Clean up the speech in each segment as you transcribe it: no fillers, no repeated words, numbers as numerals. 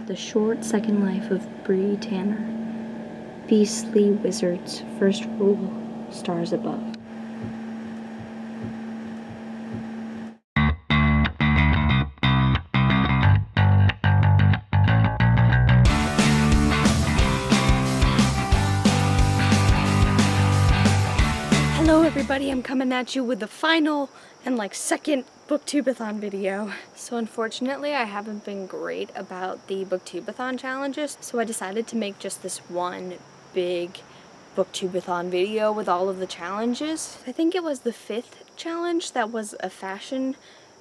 The Short Second Life of Bree Tanner. Beastly Wizard's First Rule, stars above. Hello everybody, I'm coming at you with the final and second Booktube-A-Thon video. So unfortunately I haven't been great about the Booktube-A-Thon challenges, so I decided to make just this one big Booktube-A-Thon video with all of the challenges. I think it was the 5th challenge that was a fashion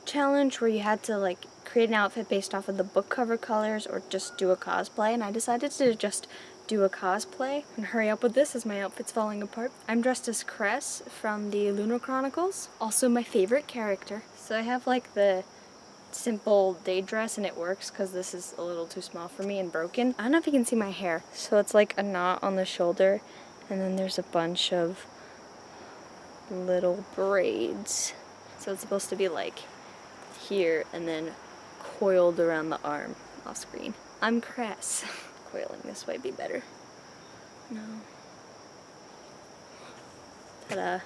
challenge where you had to create an outfit based off of the book cover colors or just do a cosplay, and I decided to just do a cosplay and hurry up with this as my outfit's falling apart. I'm dressed as Cress from the Lunar Chronicles, also my favorite character. So I have the simple day dress and it works because this is a little too small for me and broken. I don't know if you can see my hair. So it's like a knot on the shoulder and then there's a bunch of little braids. So it's supposed to be here and then coiled around the arm off screen. I'm Cress. Coiling this way be better. No. Ta-da.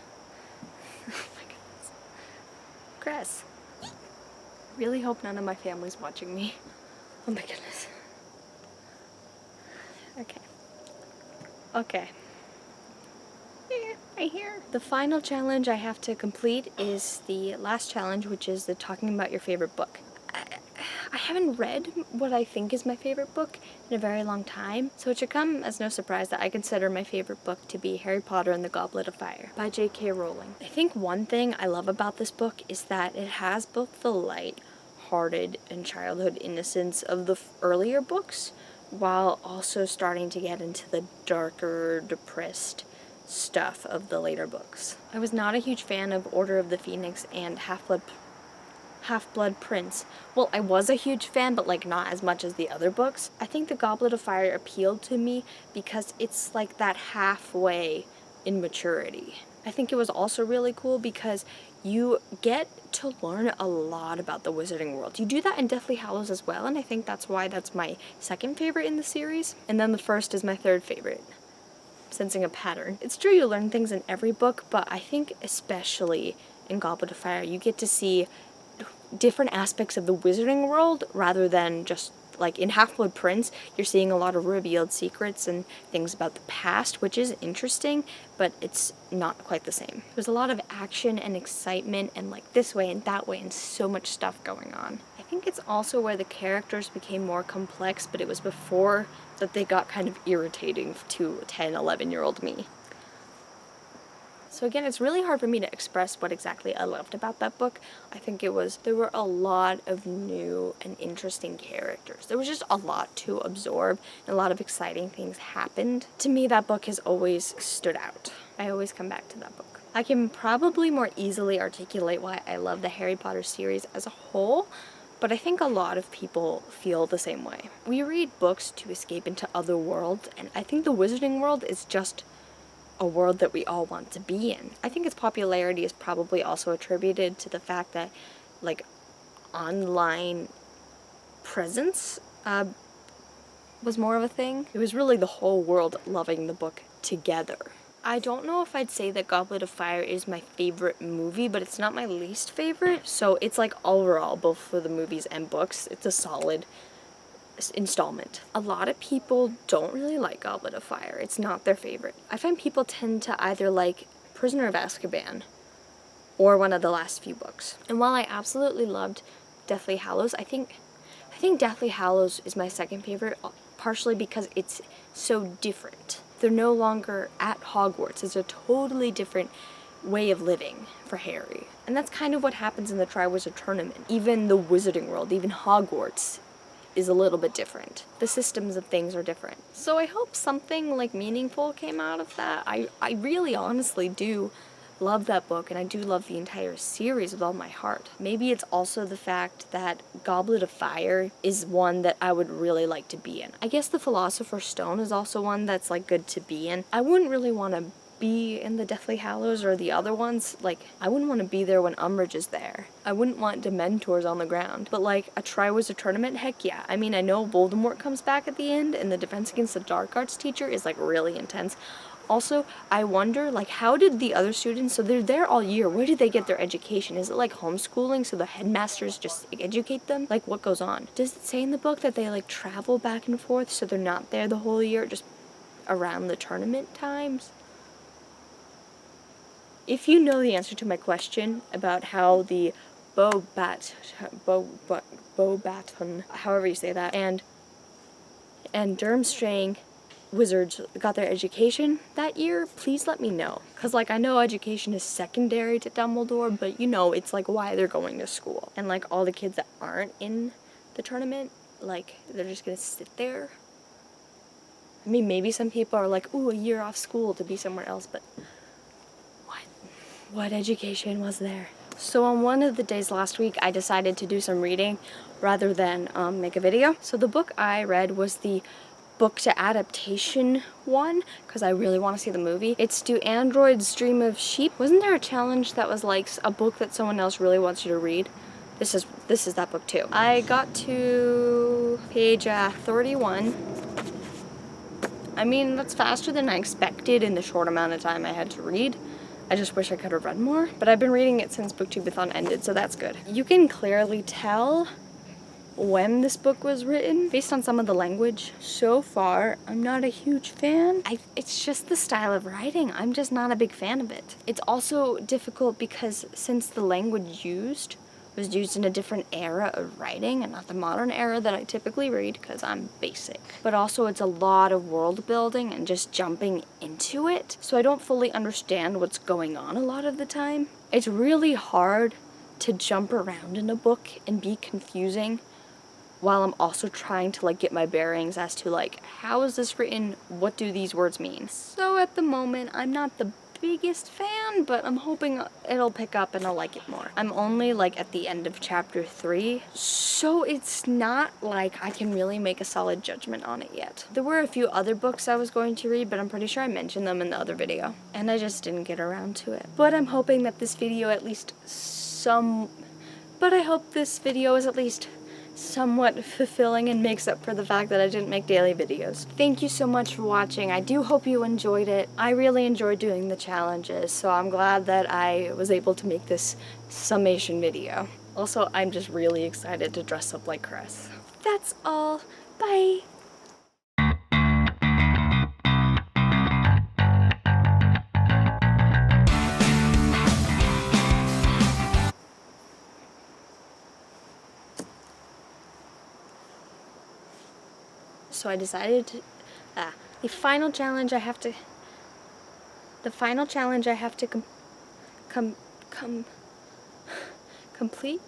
Oh my goodness. Cress. Really hope none of my family's watching me. Oh my goodness. Okay. Okay. Right here. The final challenge I have to complete is the last challenge, which is the talking about your favorite book. I haven't read what I think is my favorite book in a very long time, so it should come as no surprise that I consider my favorite book to be Harry Potter and the Goblet of Fire by J.K. Rowling. I think one thing I love about this book is that it has both the light-hearted and childhood innocence of the earlier books, while also starting to get into the darker, depressed stuff of the later books. I was not a huge fan of Order of the Phoenix and Half-Blood Prince. Well, I was a huge fan, but not as much as the other books. I think the Goblet of Fire appealed to me because it's that halfway in maturity. I think it was also really cool because you get to learn a lot about the wizarding world. You do that in Deathly Hallows as well, and I think that's why that's my second favorite in the series. And then the first is my third favorite. Sensing a pattern. It's true you learn things in every book, but I think especially in Goblet of Fire you get to see different aspects of the wizarding world rather than just in Half-Blood Prince you're seeing a lot of revealed secrets and things about the past, which is interesting, but it's not quite the same. There's a lot of action and excitement and this way and that way and so much stuff going on. I think it's also where the characters became more complex, but it was before that they got kind of irritating to 10, 11-year-old me. So again, it's really hard for me to express what exactly I loved about that book. I think there were a lot of new and interesting characters. There was just a lot to absorb, and a lot of exciting things happened. To me, that book has always stood out. I always come back to that book. I can probably more easily articulate why I love the Harry Potter series as a whole, but I think a lot of people feel the same way. We read books to escape into other worlds, and I think the wizarding world is just a world that we all want to be in. I think its popularity is probably also attributed to the fact that online presence was more of a thing. It was really the whole world loving the book together. I don't know if I'd say that Goblet of Fire is my favorite movie, but it's not my least favorite. So it's overall, both for the movies and books, it's a solid installment. A lot of people don't really like Goblet of Fire. It's not their favorite. I find people tend to either like Prisoner of Azkaban or one of the last few books. And while I absolutely loved Deathly Hallows, I think Deathly Hallows is my second favorite, partially because it's so different. They're no longer at Hogwarts. It's a totally different way of living for Harry. And that's kind of what happens in the Triwizard Tournament. Even the Wizarding World, even Hogwarts, is a little bit different. The systems of things are different. So I hope something like meaningful came out of that. I really honestly do love that book, and I do love the entire series with all my heart. Maybe it's also the fact that Goblet of Fire is one that I would really like to be in. I guess the Philosopher's Stone is also one that's like good to be in. I wouldn't really want to be in the Deathly Hallows or the other ones. Like, I wouldn't want to be there when Umbridge is there. I wouldn't want Dementors on the ground. But like a Triwizard Tournament, heck yeah. I mean, I know Voldemort comes back at the end, and the Defense Against the Dark Arts teacher is like really intense. Also, I wonder, like, how did the other students, so they're there all year, where did they get their education? Is it like homeschooling, so the headmasters just educate them? Like, what goes on? Does it say in the book that they like travel back and forth, so they're not there the whole year, just around the tournament times? If you know the answer to my question about how the Booktube-A-Thon, however you say that, and Durmstrang wizards got their education that year, please let me know. Because, like, I know education is secondary to Dumbledore, but, you know, it's, like, why they're going to school. And, like, all the kids that aren't in the tournament, like, they're just gonna sit there. I mean, maybe some people are like, ooh, a year off school to be somewhere else, but what education was there? So on one of the days last week, I decided to do some reading rather than make a video. So the book I read was the book to adaptation one, because I really want to see the movie. It's Do Androids Dream of Sheep? Wasn't there a challenge that was like a book that someone else really wants you to read? This is that book too. I got to page 31. I mean, that's faster than I expected in the short amount of time I had to read. I just wish I could have read more, but I've been reading it since Booktube-A-Thon ended, so that's good. You can clearly tell when this book was written based on some of the language. So far, I'm not a huge fan. It's just the style of writing. I'm just not a big fan of it. It's also difficult because since the language used was used in a different era of writing and not the modern era that I typically read because I'm basic. But also it's a lot of world building and just jumping into it. So I don't fully understand what's going on a lot of the time. It's really hard to jump around in a book and be confusing while I'm also trying to like get my bearings as to like, how is this written? What do these words mean? So at the moment, I'm not the biggest fan, but I'm hoping it'll pick up and I'll like it more. I'm only like at the end of chapter 3, so it's not like I can really make a solid judgment on it yet. There were a few other books I was going to read, but I'm pretty sure I mentioned them in the other video, and I just didn't get around to it. But I'm hoping that this video at least I hope this video is at least somewhat fulfilling and makes up for the fact that I didn't make daily videos. Thank you so much for watching. I do hope you enjoyed it. I really enjoyed doing the challenges, so I'm glad that I was able to make this summation video. Also, I'm just really excited to dress up like Chris. That's all. Bye! So I decided to, the final challenge I have to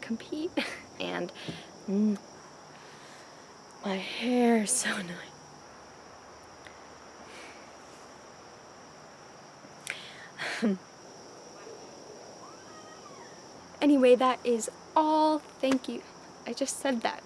compete, and my hair is so annoying. Anyway, that is all. Thank you. I just said that.